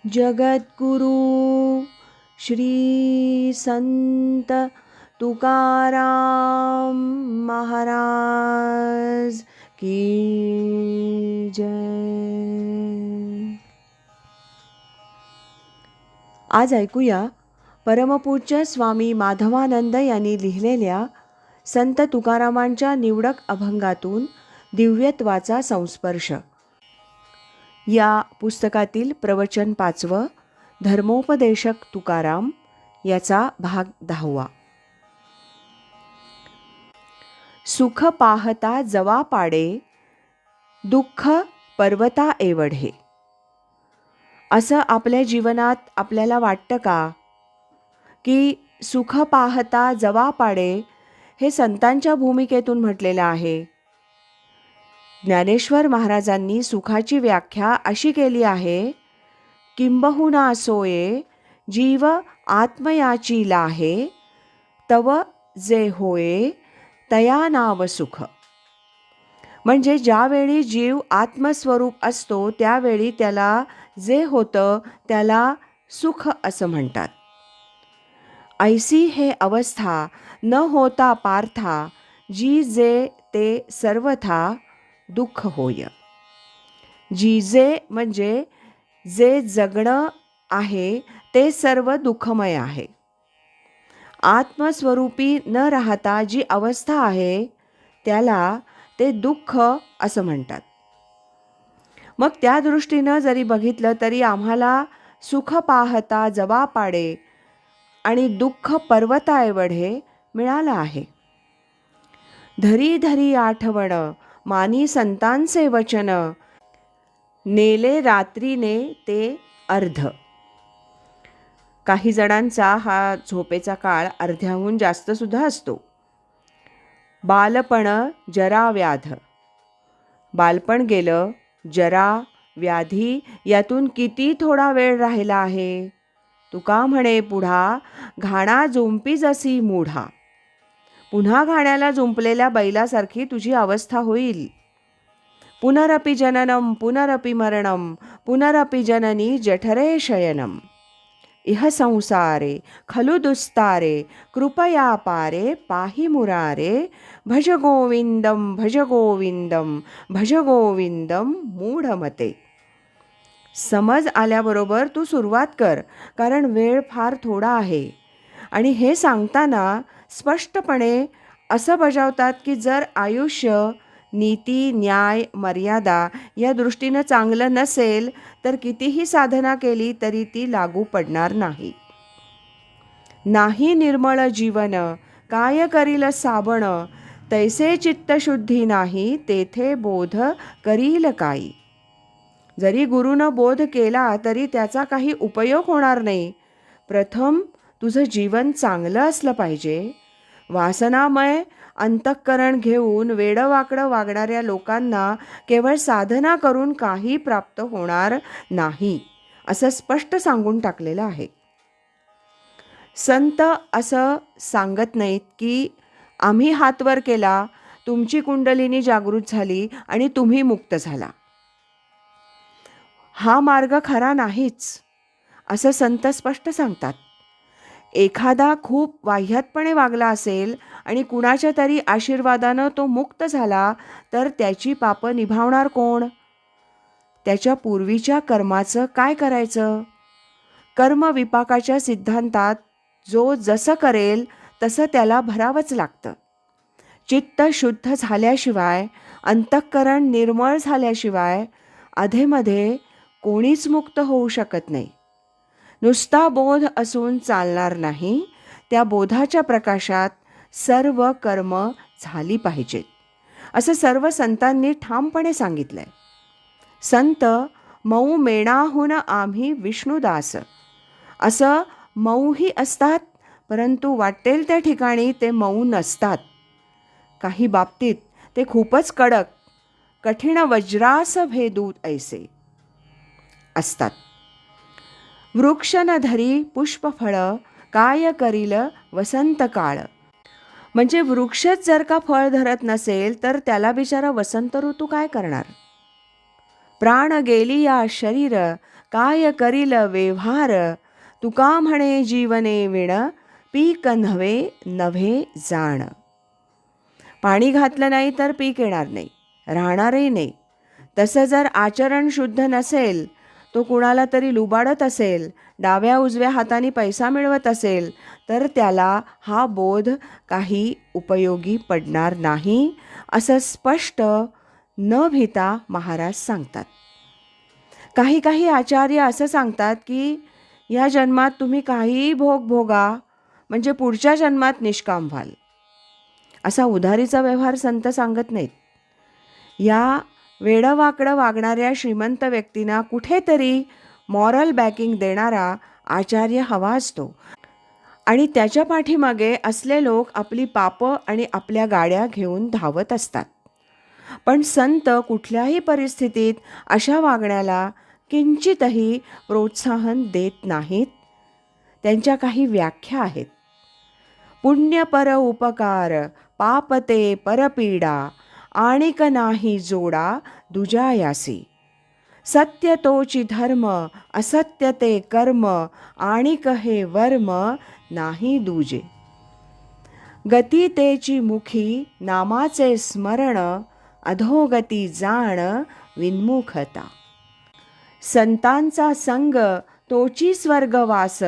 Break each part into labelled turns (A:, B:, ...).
A: जगद्गुरु श्री संत तुकाराम महाराज की जय. आज ऐकूया परमपूज्य स्वामी माधवानंद यांनी लिहिलेल्या संत तुकारामांच्या निवडक अभंगातून दिव्यत्वाचा संस्पर्श या पुस्तकातील प्रवचन 5 धर्मोपदेशक तुकाराम याचा भाग 10. सुख पाहता जवा पाडे, दुःख पर्वता एवढे. असं आपल्या जीवनात आपल्याला वाटतं का की सुख पाहता जवा पाडे हे संतांच्या भूमिकेतून म्हटलेलं आहे. ज्ञानेश्वर महाराजांनी सुखाची व्याख्या अशी केली आहे, किंबहुना सोये जीव आत्मयाची लाहे, तव जे होये तया नाव सुख. म्हणजे ज्यावेळी जीव आत्मस्वरूप असतो त्यावेळी त्याला जे होतं त्याला सुख असं म्हणतात. ऐसी हे अवस्था न होता पार्था, जी जे ते सर्वथा दुःख होय. जी जे म्हणजे जे जगणं आहे ते सर्व दुःखमय आहे. आत्मस्वरूपी न राहता जी अवस्था आहे त्याला ते दुःख असं म्हणतात. मग त्या दृष्टीनं जरी बघितलं तरी आम्हाला सुख पाहता जवा पाडे आणि दुःख पर्वता एवढे मिळालं आहे. धरी धरी आठवण मानी संतांचे वचन, नेले रात्रीने ते अर्ध. काही जणांचा हा झोपेचा काळ अर्ध्याहून जास्त सुद्धा असतो. बालपण जरा व्याध. बालपण गेलं, जरा व्याधी यातून किती थोडा वेळ राहिला आहे. तुका म्हणे पुढा, घाणा जुंपी जसी मूढा. पुन्हा घाण्याला जुंपलेल्या बैलासारखी तुझी अवस्था होईल. पुनरपि जननम पुनरपि मरणम, पुनरपि जननी जठरे शयनम. इह संसारे खलु दुस्तारे, कृपया पारे पाहि मुरारे. भज गोविंदम भज गोविंदम भज गोविंदम मूढमते. समज आल्याबरोबर तू सुरुवात कर, कारण वेळ फार थोडा आहे. आणि हे सांगताना स्पष्टपणे असं बजावतात की जर आयुष्य नीती न्याय मर्यादा या दृष्टीनं चांगलं नसेल तर कितीही साधना केली तरी ती लागू पडणार नाही. नाही निर्मळ जीवन काय करील साबण, तैसे चित्तशुद्धी नाही तेथे बोध करील काही. जरी गुरुनं बोध केला तरी त्याचा काही उपयोग होणार नाही. प्रथम तुझं जीवन चांगलं असलं पाहिजे. वासनामय अंतःकरण घेऊन वेडवाकडं वागणाऱ्या लोकांना केवळ साधना करून काही प्राप्त होणार नाही असं स्पष्ट सांगून टाकलेलं आहे. संत असं सांगत नाहीत की आम्ही हात वर केला, तुमची कुंडलिनी जागृत झाली आणि तुम्ही मुक्त झाला. हा मार्ग खरा नाहीच असं संत स्पष्ट सांगतात. एखादा खूप वाह्यातपणे वागला असेल आणि कुणाच्या तरी आशीर्वादानं तो मुक्त झाला तर त्याची पापं निभावणार कोण? त्याच्या पूर्वीच्या कर्माचं काय करायचं? कर्मविपाकाच्या सिद्धांतात जो जसं करेल तसं त्याला भरावंच लागतं. चित्त शुद्ध झाल्याशिवाय, अंतःकरण निर्मळ झाल्याशिवाय अधेमध्ये कोणीच मुक्त होऊ शकत नाही. नुसता बोध असून चालणार नाही. त्या बोधाच्या प्रकाशात सर्व कर्म झाली पाहिजेत असं सर्व संतांनी ठामपणे सांगितलंय. संत मऊ मेणाहून आम्ही विष्णुदास असं मऊही असतात, परंतु वाटेल त्या ठिकाणी ते मऊ नसतात. काही बाबतीत ते खूपच कडक, कठीण वज्रास भेदूत ऐसे असतात. वृक्ष न धरी पुष्पफळ, काय करील वसंत काळ. म्हणजे वृक्षच जर का फळ धरत नसेल तर त्याला बिचारा वसंत ऋतू काय करणार? प्राण गेली या शरीर, काय करील व्यवहार. तुका म्हणे जीवने विण, पीक नव्हे नव्हे जाण. पाणी घातलं नाही तर पीक येणार नाही, राहणारही नाही. तसं जर आचरण शुद्ध नसेल, तो कुणाला तरी लुबाडत असेल, डाव्या उजव्या हाताने पैसा मिळवत असेल, तर त्याला हा बोध काही उपयोगी पडणार नाही, असं स्पष्ट न भिता महाराज सांगतात. काही काही आचार्य असं सांगतात की या जन्मात तुम्ही काहीही भोग भोगा, म्हणजे पुढच्या जन्मात निष्काम व्हाल. असा उधारीचा व्यवहार संत सांगत नाहीत. या वेडवाकडं वागणाऱ्या श्रीमंत व्यक्तींना कुठेतरी मॉरल बॅकिंग देणारा आचार्य हवा असतो आणि त्याच्या पाठीमागे असले लोक आपली पापं आणि आपल्या गाड्या घेऊन धावत असतात. पण संत कुठल्याही परिस्थितीत अशा वागण्याला किंचितही प्रोत्साहन देत नाहीत. त्यांच्या काही व्याख्या आहेत. पुण्य पर उपकार, पाप ते परपीडा, आणिक नाही जोडा दुजायासी. सत्य तोची धर्म, असत्य ते कर्म, आणिक हे वर्म नाही दूजे. गती तेची मुखी, नामाचे स्मरण, अधोगती जाण विन्मुखता. संतांचा संग तोची स्वर्गवास,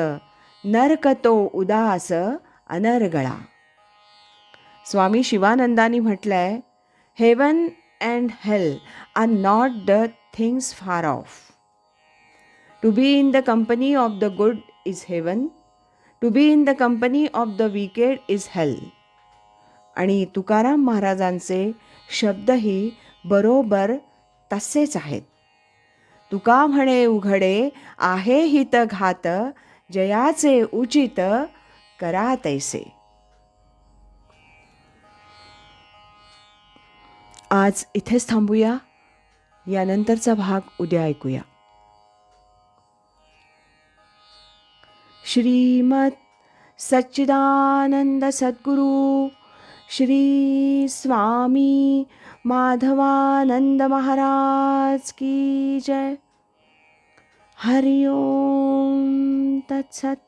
A: नरक तो उदास अनर्गळा. स्वामी शिवानंदांनी म्हटलंय, heaven and hell are not the things far off. To be in the company of the good is heaven, to be in the company of the wicked is hell. आणि तुकाराम महाराजांचे शब्दही बरोबर तसेच आहेत. तुका म्हणे उघडे, आहे हित घात, जयाचे उचित करा तैसे. आज इथेच थांबूया. यानंतरचा भाग उद्या ऐकूया. श्रीमद सच्चिदानंद सद्गुरु श्री स्वामी माधवानंद महाराज की जय. हरि ओम तत्सत.